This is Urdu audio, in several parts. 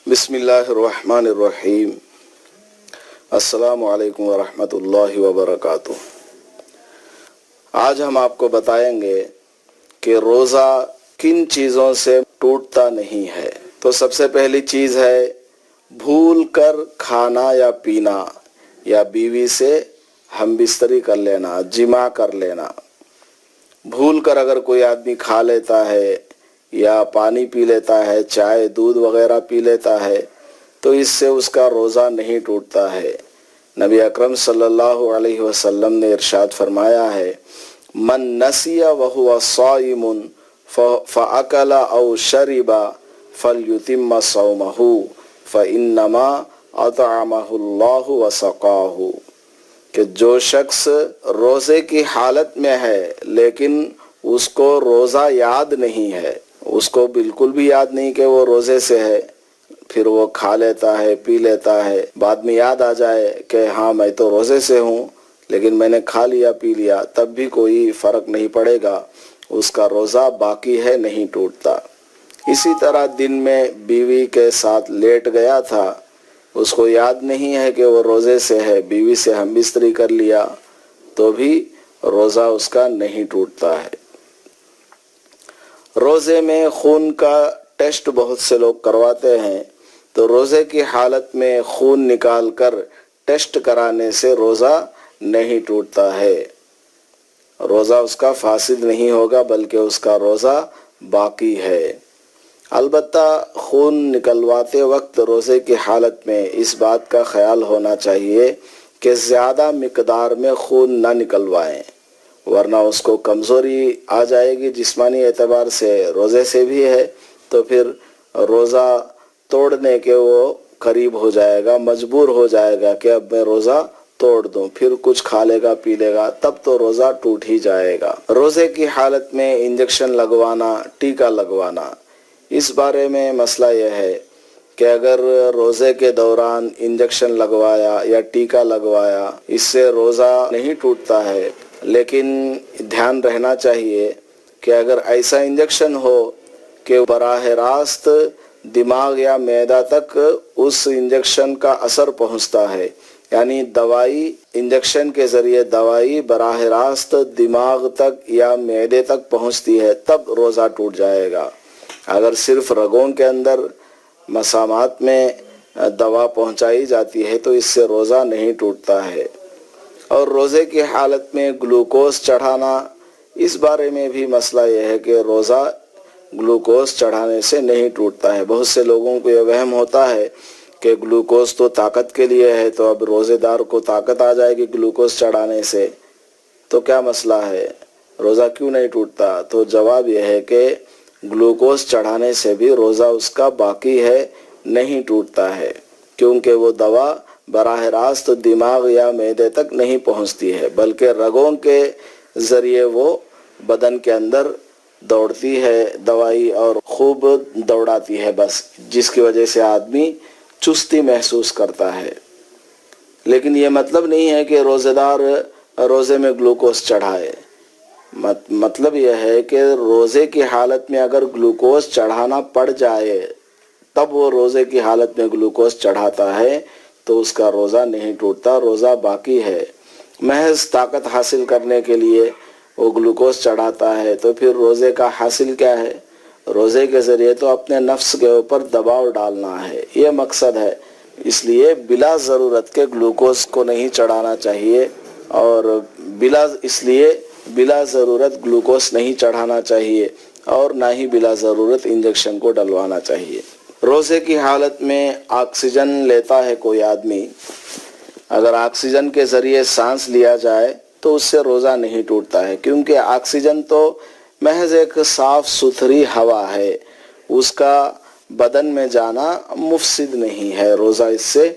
بسم اللہ الرحمن الرحیم۔ السلام علیکم ورحمۃ اللہ وبرکاتہ۔ آج ہم آپ کو بتائیں گے کہ روزہ کن چیزوں سے ٹوٹتا نہیں ہے۔ تو سب سے پہلی چیز ہے بھول کر کھانا یا پینا، یا بیوی سے ہم بستری کر لینا، جماع کر لینا۔ بھول کر اگر کوئی آدمی کھا لیتا ہے یا پانی پی لیتا ہے، چائے دودھ وغیرہ پی لیتا ہے، تو اس سے اس کا روزہ نہیں ٹوٹتا ہے۔ نبی اکرم صلی اللہ علیہ وسلم نے ارشاد فرمایا ہے، من نسی وہو صائم فاکل او شرب فلیتم صومہ فانما اطعمہ اللہ وسقاہ، کہ جو شخص روزے کی حالت میں ہے لیکن اس کو روزہ یاد نہیں ہے، اس کو بالکل بھی یاد نہیں کہ وہ روزے سے ہے، پھر وہ کھا لیتا ہے پی لیتا ہے، بعد میں یاد آ جائے کہ ہاں میں تو روزے سے ہوں لیکن میں نے کھا لیا پی لیا، تب بھی کوئی فرق نہیں پڑے گا، اس کا روزہ باقی ہے، نہیں ٹوٹتا۔ اسی طرح دن میں بیوی کے ساتھ لیٹ گیا تھا، اس کو یاد نہیں ہے کہ وہ روزے سے ہے، بیوی سے ہم بستری کر لیا، تو بھی روزہ اس کا نہیں ٹوٹتا ہے۔ روزے میں خون کا ٹیسٹ بہت سے لوگ کرواتے ہیں، تو روزے کی حالت میں خون نکال کر ٹیسٹ کرانے سے روزہ نہیں ٹوٹتا ہے، روزہ اس کا فاسد نہیں ہوگا بلکہ اس کا روزہ باقی ہے۔ البتہ خون نکلواتے وقت روزے کی حالت میں اس بات کا خیال ہونا چاہیے کہ زیادہ مقدار میں خون نہ نکلوائیں، ورنہ اس کو کمزوری آ جائے گی جسمانی اعتبار سے، روزے سے بھی ہے تو پھر روزہ توڑنے کے وہ قریب ہو جائے گا، مجبور ہو جائے گا کہ اب میں روزہ توڑ دوں، پھر کچھ کھا لے گا پی لے گا، تب تو روزہ ٹوٹ ہی جائے گا۔ روزے کی حالت میں انجیکشن لگوانا، ٹیکا لگوانا، اس بارے میں مسئلہ یہ ہے کہ اگر روزے کے دوران انجیکشن لگوایا یا ٹیکا لگوایا، اس سے روزہ نہیں ٹوٹتا ہے، لیکن دھیان رہنا چاہیے کہ اگر ایسا انجیکشن ہو کہ براہ راست دماغ یا معدہ تک اس انجیکشن کا اثر پہنچتا ہے، یعنی دوائی، انجیکشن کے ذریعے دوائی براہ راست دماغ تک یا معدے تک پہنچتی ہے، تب روزہ ٹوٹ جائے گا۔ اگر صرف رگوں کے اندر مسامات میں دوا پہنچائی جاتی ہے تو اس سے روزہ نہیں ٹوٹتا ہے۔ اور روزے کی حالت میں گلوکوز چڑھانا، اس بارے میں بھی مسئلہ یہ ہے کہ روزہ گلوکوز چڑھانے سے نہیں ٹوٹتا ہے۔ بہت سے لوگوں کو یہ وہم ہوتا ہے کہ گلوکوز تو طاقت کے لیے ہے، تو اب روزے دار کو طاقت آ جائے گی گلوکوز چڑھانے سے، تو کیا مسئلہ ہے، روزہ کیوں نہیں ٹوٹتا؟ تو جواب یہ ہے کہ گلوکوز چڑھانے سے بھی روزہ اس کا باقی ہے، نہیں ٹوٹتا ہے، کیونکہ وہ دوا براہ راست دماغ یا معدے تک نہیں پہنچتی ہے بلکہ رگوں کے ذریعے وہ بدن کے اندر دوڑتی ہے دوائی، اور خوب دوڑاتی ہے بس، جس کی وجہ سے آدمی چستی محسوس کرتا ہے۔ لیکن یہ مطلب نہیں ہے کہ روزے دار روزے میں گلوکوز چڑھائے، مطلب یہ ہے کہ روزے کی حالت میں اگر گلوکوز چڑھانا پڑ جائے تب وہ روزے کی حالت میں گلوکوز چڑھاتا ہے تو اس کا روزہ نہیں ٹوٹتا، روزہ باقی ہے۔ محض طاقت حاصل کرنے کے لیے وہ گلوکوز چڑھاتا ہے تو پھر روزے کا حاصل کیا ہے؟ روزے کے ذریعے تو اپنے نفس کے اوپر دباؤ ڈالنا ہے، یہ مقصد ہے۔ اس لیے بلا ضرورت کے گلوکوز کو نہیں چڑھانا چاہیے، اور بلا ضرورت گلوکوز نہیں چڑھانا چاہیے، اور نہ ہی بلا ضرورت انجیکشن کو ڈلوانا چاہیے۔ روزے کی حالت میں آکسیجن لیتا ہے کوئی آدمی، اگر آکسیجن کے ذریعے سانس لیا جائے تو اس سے روزہ نہیں ٹوٹتا ہے، کیونکہ آکسیجن تو محض ایک صاف ستھری ہوا ہے، اس کا بدن میں جانا مفسد نہیں ہے، روزہ اس سے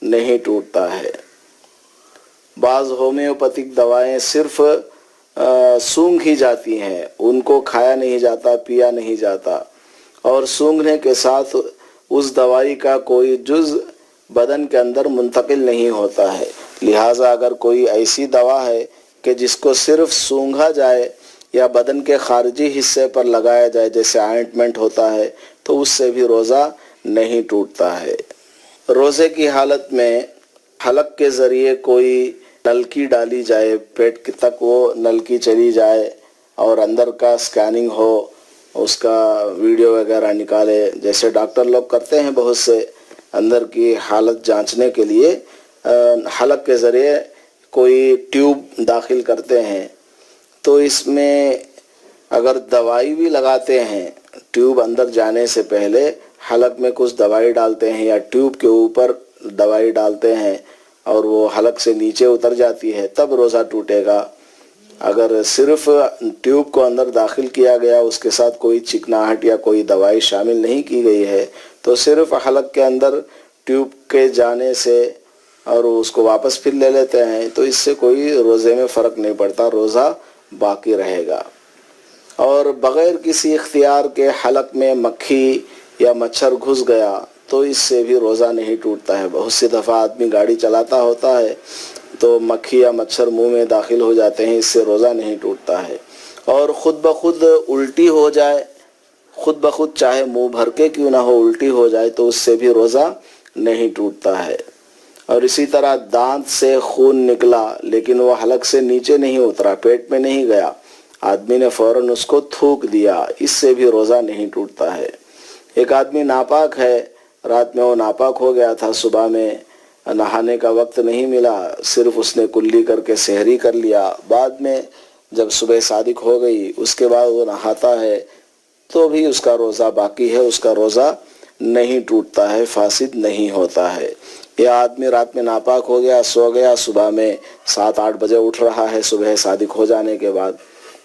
نہیں ٹوٹتا ہے۔ بعض ہومیوپیتھک دوائیں صرف سونگھ ہی جاتی ہیں، ان کو کھایا نہیں جاتا، پیا نہیں جاتا، اور سونگھنے کے ساتھ اس دوائی کا کوئی جز بدن کے اندر منتقل نہیں ہوتا ہے۔ لہٰذا اگر کوئی ایسی دوا ہے کہ جس کو صرف سونگھا جائے یا بدن کے خارجی حصے پر لگایا جائے، جیسے آئنٹمنٹ ہوتا ہے، تو اس سے بھی روزہ نہیں ٹوٹتا ہے۔ روزے کی حالت میں حلق کے ذریعے کوئی نلکی ڈالی جائے، پیٹ تک وہ نلکی چلی جائے اور اندر کا اسکیننگ ہو، اس کا ویڈیو وغیرہ نکالے، جیسے ڈاکٹر لوگ کرتے ہیں بہت سے، اندر کی حالت جانچنے کے لیے حلق کے ذریعے کوئی ٹیوب داخل کرتے ہیں، تو اس میں اگر دوائی بھی لگاتے ہیں، ٹیوب اندر جانے سے پہلے حلق میں کچھ دوائی ڈالتے ہیں یا ٹیوب کے اوپر دوائی ڈالتے ہیں اور وہ حلق سے نیچے اتر جاتی ہے، تب روزہ ٹوٹے گا۔ اگر صرف ٹیوب کو اندر داخل کیا گیا، اس کے ساتھ کوئی چکناہٹ یا کوئی دوائی شامل نہیں کی گئی ہے، تو صرف حلق کے اندر ٹیوب کے جانے سے اور اس کو واپس پھر لے لیتے ہیں، تو اس سے کوئی روزے میں فرق نہیں پڑتا، روزہ باقی رہے گا۔ اور بغیر کسی اختیار کے حلق میں مکھی یا مچھر گھس گیا تو اس سے بھی روزہ نہیں ٹوٹتا ہے۔ بہت سی دفعہ آدمی گاڑی چلاتا ہوتا ہے تو مکھی یا مچھر منہ میں داخل ہو جاتے ہیں، اس سے روزہ نہیں ٹوٹتا ہے۔ اور خود بخود الٹی ہو جائے، خود بخود چاہے منہ بھر کے کیوں نہ ہو الٹی ہو جائے، تو اس سے بھی روزہ نہیں ٹوٹتا ہے۔ اور اسی طرح دانت سے خون نکلا لیکن وہ حلق سے نیچے نہیں اترا، پیٹ میں نہیں گیا، آدمی نے فوراً اس کو تھوک دیا، اس سے بھی روزہ نہیں ٹوٹتا ہے۔ ایک آدمی ناپاک ہے، رات میں وہ ناپاک ہو گیا تھا، صبح میں نہانے کا وقت نہیں ملا، صرف اس نے کلی کر کے سحری کر لیا، بعد میں جب صبح صادق ہو گئی اس کے بعد وہ نہاتا ہے تو بھی اس کا روزہ باقی ہے، اس کا روزہ نہیں ٹوٹتا ہے، فاسد نہیں ہوتا ہے۔ یہ آدمی رات میں ناپاک ہو گیا، سو گیا، صبح میں 7-8 بجے اٹھ رہا ہے صبح صادق ہو جانے کے بعد،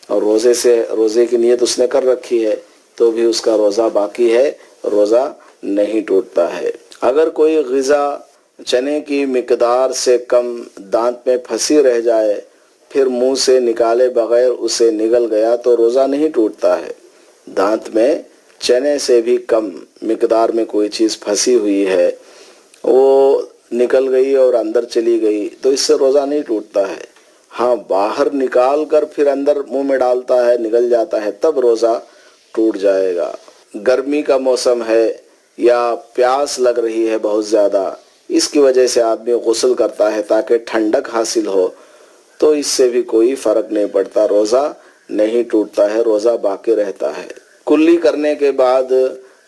اور روزے کی نیت اس نے کر رکھی ہے، تو بھی اس کا روزہ باقی ہے، روزہ نہیں ٹوٹتا ہے۔ اگر کوئی غذا چنے کی مقدار سے کم دانت میں پھنسی رہ جائے پھر منہ سے نکالے بغیر اسے نگل گیا تو روزہ نہیں ٹوٹتا ہے۔ دانت میں چنے سے بھی کم مقدار میں کوئی چیز پھنسی ہوئی ہے، وہ نکل گئی اور اندر چلی گئی تو اس سے روزہ نہیں ٹوٹتا ہے۔ ہاں، باہر نکال کر پھر اندر منہ میں ڈالتا ہے، نگل جاتا ہے، تب روزہ ٹوٹ جائے گا۔ گرمی کا موسم ہے یا پیاس لگ رہی ہے بہت زیادہ، اس کی وجہ سے آدمی غسل کرتا ہے تاکہ ٹھنڈک حاصل ہو، تو اس سے بھی کوئی فرق نہیں پڑتا، روزہ نہیں ٹوٹتا ہے، روزہ باقی رہتا ہے۔ کلی کرنے کے بعد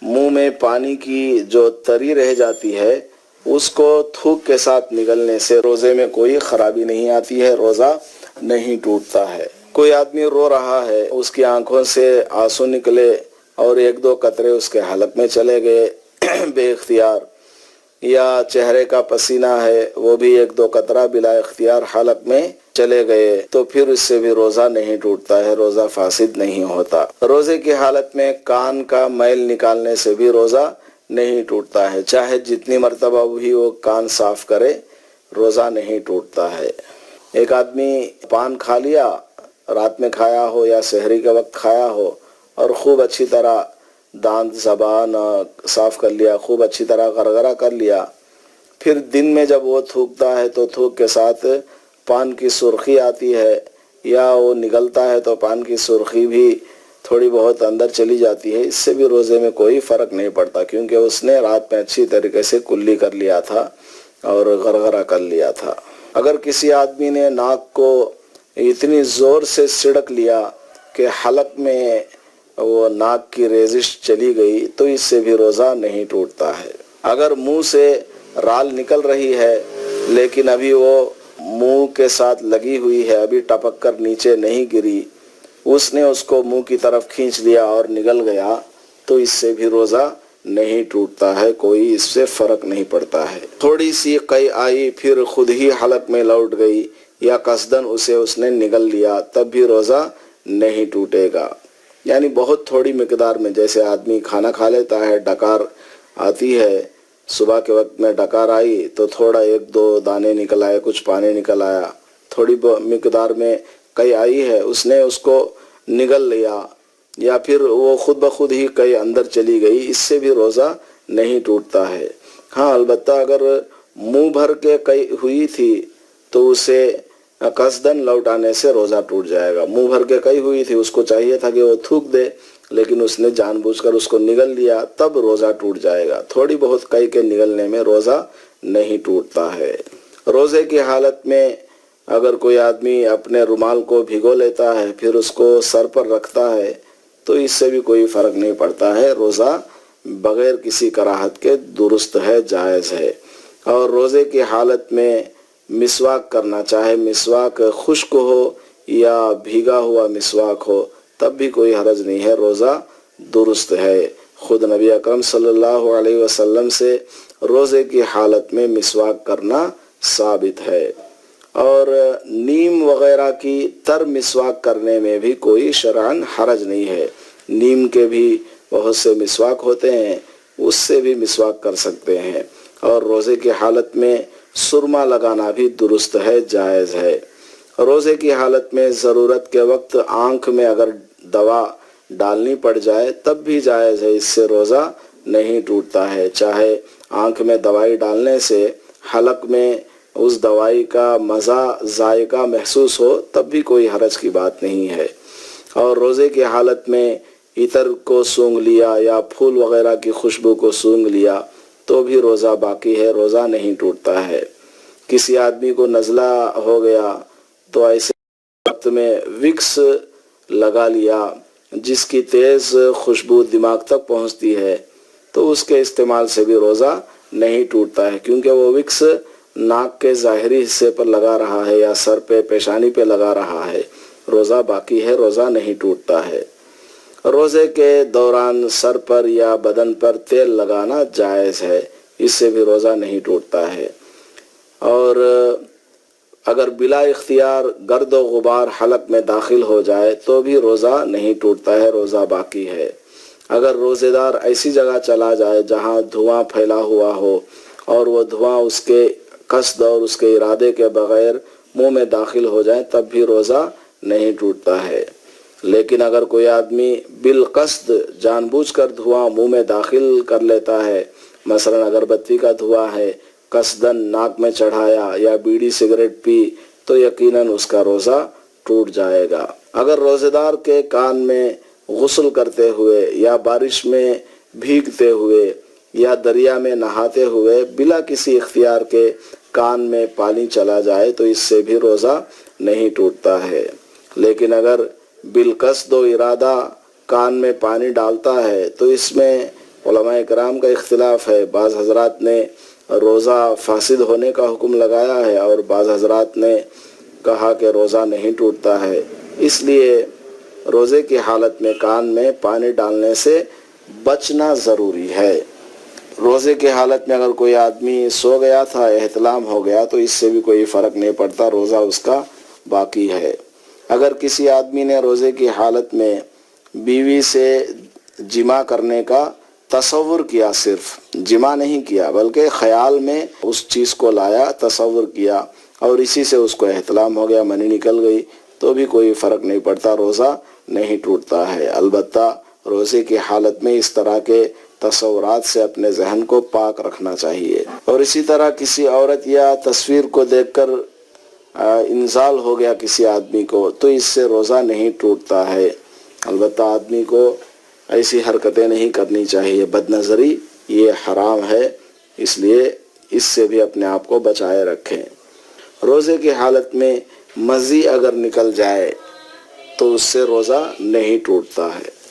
منہ میں پانی کی جو تری رہ جاتی ہے اس کو تھوک کے ساتھ نگلنے سے روزے میں کوئی خرابی نہیں آتی ہے، روزہ نہیں ٹوٹتا ہے۔ کوئی آدمی رو رہا ہے، اس کی آنکھوں سے آنسو نکلے اور 1-2 قطرے اس کے حلق میں چلے گئے بے اختیار، یا چہرے کا پسینہ ہے وہ بھی 1-2 قطرہ بلا اختیار حلق میں چلے گئے، تو پھر اس سے بھی روزہ نہیں ٹوٹتا ہے، روزہ فاسد نہیں ہوتا۔ روزے کی حالت میں کان کا میل نکالنے سے بھی روزہ نہیں ٹوٹتا ہے، چاہے جتنی مرتبہ بھی وہ کان صاف کرے، روزہ نہیں ٹوٹتا ہے۔ ایک آدمی پان کھا لیا، رات میں کھایا ہو یا سحری کے وقت کھایا ہو، اور خوب اچھی طرح دانت زبان صاف کر لیا، خوب اچھی طرح غرغرہ کر لیا، پھر دن میں جب وہ تھوکتا ہے تو تھوک کے ساتھ پان کی سرخی آتی ہے، یا وہ نگلتا ہے تو پان کی سرخی بھی تھوڑی بہت اندر چلی جاتی ہے، اس سے بھی روزے میں کوئی فرق نہیں پڑتا، کیونکہ اس نے رات میں اچھی طریقے سے کلی کر لیا تھا اور غرغرہ کر لیا تھا۔ اگر کسی آدمی نے ناک کو اتنی زور سے سڑک لیا کہ حلق میں وہ ناک کی ریزش چلی گئی تو اس سے بھی روزہ نہیں ٹوٹتا ہے۔ اگر منہ سے رال نکل رہی ہے لیکن ابھی وہ منہ کے ساتھ لگی ہوئی ہے، ابھی ٹپک کر نیچے نہیں گری، اس نے اس کو منہ کی طرف کھینچ لیا اور نگل گیا تو اس سے بھی روزہ نہیں ٹوٹتا ہے، کوئی اس سے فرق نہیں پڑتا ہے۔ تھوڑی سی قے آئی پھر خود ہی حلق میں لوٹ گئی یا قصدن اسے اس نے نگل لیا، تب بھی روزہ نہیں ٹوٹے گا۔ یعنی بہت تھوڑی مقدار میں، جیسے آدمی کھانا کھا لیتا ہے، ڈکار آتی ہے، صبح کے وقت میں ڈکار آئی تو تھوڑا 1-2 دانے نکل آئے، کچھ پانی نکل آیا، تھوڑی مقدار میں قے آئی ہے، اس نے اس کو نگل لیا یا پھر وہ خود بخود ہی قے اندر چلی گئی، اس سے بھی روزہ نہیں ٹوٹتا ہے۔ ہاں، البتہ اگر منہ بھر کے قے ہوئی تھی تو اسے قصدن لوٹانے سے روزہ ٹوٹ جائے گا۔ منہ بھر کے قے ہوئی تھی، اس کو چاہیے تھا کہ وہ تھوک دے، لیکن اس نے جان بوجھ کر اس کو نگل لیا، تب روزہ ٹوٹ جائے گا۔ تھوڑی بہت کئی کے نگلنے میں روزہ نہیں ٹوٹتا ہے۔ روزے کی حالت میں اگر کوئی آدمی اپنے رومال کو بھگو لیتا ہے پھر اس کو سر پر رکھتا ہے تو اس سے بھی کوئی فرق نہیں پڑتا ہے، روزہ بغیر کسی کراہت کے درست ہے، جائز ہے۔ اور روزے کی حالت میں مسواک کرنا، چاہے مسواک خشک ہو یا بھیگا ہوا مسواک ہو، تب بھی کوئی حرج نہیں ہے، روزہ درست ہے۔ خود نبی اکرم صلی اللہ علیہ وسلم سے روزے کی حالت میں مسواک کرنا ثابت ہے۔ اور نیم وغیرہ کی تر مسواک کرنے میں بھی کوئی شرعاً حرج نہیں ہے۔ نیم کے بھی بہت سے مسواک ہوتے ہیں، اس سے بھی مسواک کر سکتے ہیں۔ اور روزے کی حالت میں سرما لگانا بھی درست ہے، جائز ہے۔ روزے کی حالت میں ضرورت کے وقت آنکھ میں اگر دوا ڈالنی پڑ جائے تب بھی جائز ہے، اس سے روزہ نہیں ٹوٹتا ہے۔ چاہے آنکھ میں دوائی ڈالنے سے حلق میں اس دوائی کا مزہ ذائقہ محسوس ہو تب بھی کوئی حرج کی بات نہیں ہے۔ اور روزے کی حالت میں عطر کو سونگھ لیا یا پھول وغیرہ کی خوشبو کو سونگھ لیا تو بھی روزہ باقی ہے، روزہ نہیں ٹوٹتا ہے۔ کسی آدمی کو نزلہ ہو گیا تو ایسے وقت میں وکس لگا لیا جس کی تیز خوشبو دماغ تک پہنچتی ہے تو اس کے استعمال سے بھی روزہ نہیں ٹوٹتا ہے، کیونکہ وہ وکس ناک کے ظاہری حصے پر لگا رہا ہے یا سر پہ پیشانی پہ لگا رہا ہے، روزہ باقی ہے، روزہ نہیں ٹوٹتا ہے۔ روزے کے دوران سر پر یا بدن پر تیل لگانا جائز ہے، اس سے بھی روزہ نہیں ٹوٹتا ہے۔ اور اگر بلا اختیار گرد و غبار حلق میں داخل ہو جائے تو بھی روزہ نہیں ٹوٹتا ہے، روزہ باقی ہے۔ اگر روزے دار ایسی جگہ چلا جائے جہاں دھواں پھیلا ہوا ہو اور وہ دھواں اس کے قصد اور اس کے ارادے کے بغیر منہ میں داخل ہو جائے تب بھی روزہ نہیں ٹوٹتا ہے۔ لیکن اگر کوئی آدمی بالقصد جان بوجھ کر دھواں منہ میں داخل کر لیتا ہے، مثلا اگربتی کا دھواں ہے، قصداً ناک میں چڑھایا یا بیڑی سگریٹ پی تو یقیناً اس کا روزہ ٹوٹ جائے گا۔ اگر روزے دار کے کان میں غسل کرتے ہوئے یا بارش میں بھیگتے ہوئے یا دریا میں نہاتے ہوئے بلا کسی اختیار کے کان میں پانی چلا جائے تو اس سے بھی روزہ نہیں ٹوٹتا ہے۔ لیکن اگر بالقصد و ارادہ کان میں پانی ڈالتا ہے تو اس میں علماء کرام کا اختلاف ہے۔ بعض حضرات نے روزہ فاسد ہونے کا حکم لگایا ہے اور بعض حضرات نے کہا کہ روزہ نہیں ٹوٹتا ہے۔ اس لیے روزے کی حالت میں کان میں پانی ڈالنے سے بچنا ضروری ہے۔ روزے کی حالت میں اگر کوئی آدمی سو گیا تھا، احتلام ہو گیا تو اس سے بھی کوئی فرق نہیں پڑتا، روزہ اس کا باقی ہے۔ اگر کسی آدمی نے روزے کی حالت میں بیوی سے جمع کرنے کا تصور کیا، صرف جمع نہیں کیا بلکہ خیال میں اس چیز کو لایا، تصور کیا اور اسی سے اس کو احتلام ہو گیا، منی نکل گئی تو بھی کوئی فرق نہیں پڑتا، روزہ نہیں ٹوٹتا ہے۔ البتہ روزے کی حالت میں اس طرح کے تصورات سے اپنے ذہن کو پاک رکھنا چاہیے۔ اور اسی طرح کسی عورت یا تصویر کو دیکھ کر انزال ہو گیا کسی آدمی کو تو اس سے روزہ نہیں ٹوٹتا ہے۔ البتہ آدمی کو ایسی حرکتیں نہیں کرنی چاہیے، بد نظری یہ حرام ہے، اس لیے اس سے بھی اپنے آپ کو بچائے رکھیں۔ روزے کی حالت میں مزی اگر نکل جائے تو اس سے روزہ نہیں ٹوٹتا ہے۔